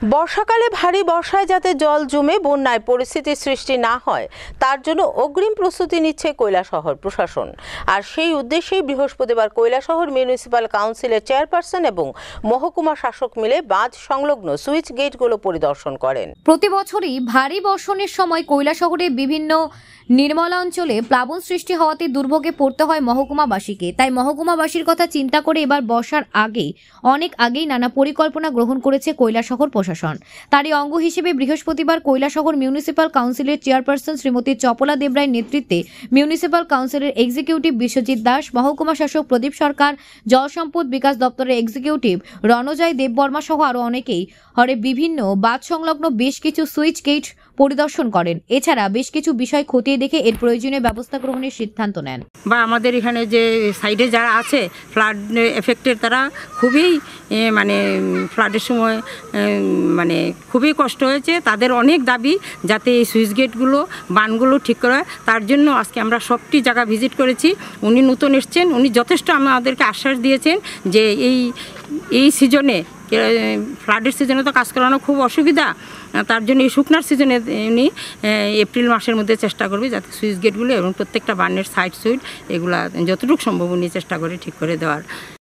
বর্ষাকালে ভারী বর্ষায় যাতে জল জমে বন্যায় পরিস্থিতির সৃষ্টি না হয় তার জন্য অগ্রিম প্রস্তুতি নিচ্ছে কৈলাসহর প্রশাসন। আর সেই উদ্দেশ্যেই বৃহস্পতিবার কৈলাসহর মিউনিসিপ্যাল কাউন্সিলের চেয়ারপারসন এবং মহকুমা শাসক মিলে বাঁধ সংলগ্ন সুইচ গেটগুলো পরিদর্শন করেন। প্রতি বছরই ভারী বর্ষণের সময় কৈলাসহরের বিভিন্ন নির্মলাঞ্চলে প্লাবন সৃষ্টি হওয়াতে দুর্ভোগে পড়তে হয় মহকুমাবাসীকে। তাই মহকুমাবাসীর কথা চিন্তা করে এবার বর্ষার অনেক আগেই নানা পরিকল্পনা গ্রহণ করেছে কৈলাসহর প্রশাসন। তারই অঙ্গ হিসেবে বৃহস্পতিবার কৈলাসহর মিউনিসিপ্যাল কাউন্সিলের চেয়ারপারসন শ্রীমতী চপলা দেবরায়ের নেতৃত্বে মিউনিসিপ্যাল কাউন্সিলের এক্সিকিউটিভ বিশ্বজিৎ দাস, মহকুমা শাসক প্রদীপ সরকার, জল সম্পদ বিকাশ দপ্তরের এক্সিকিউটিভ রণজয় দেববর্মা সহ আরও অনেকেই বিভিন্ন বাঁধ সংলগ্ন বেশ কিছু সুইচ গেট পরিদর্শন করেন। এছাড়া বেশ কিছু বিষয় খতিয়ে দেখে এর প্রয়োজনীয় ব্যবস্থা গ্রহণের সিদ্ধান্ত নেন। বা আমাদের এখানে যে সাইডে যারা আছে ফ্লাড এফেক্টেড, তারা খুবই ফ্লাডের সময় খুবই কষ্ট হয়েছে। তাদের অনেক দাবি যাতে এই সুইচ গেটগুলো বানগুলো ঠিক করা, তার জন্য আজকে আমরা সবটি জায়গা ভিজিট করেছি। উনি নতুন এসছেন, উনি যথেষ্ট আমাদেরকে আশ্বাস দিয়েছেন যে এই সিজনে, ফ্লাডের সিজনে তো কাজ করানো খুব অসুবিধা, তার জন্য এই শুকনার সিজনে উনি এপ্রিল মাসের মধ্যে চেষ্টা করবে যাতে সুইচ গেটগুলো এবং প্রত্যেকটা বানের সাইড সুইট এগুলা যতটুকু সম্ভব উনি চেষ্টা করে ঠিক করে দেওয়ার।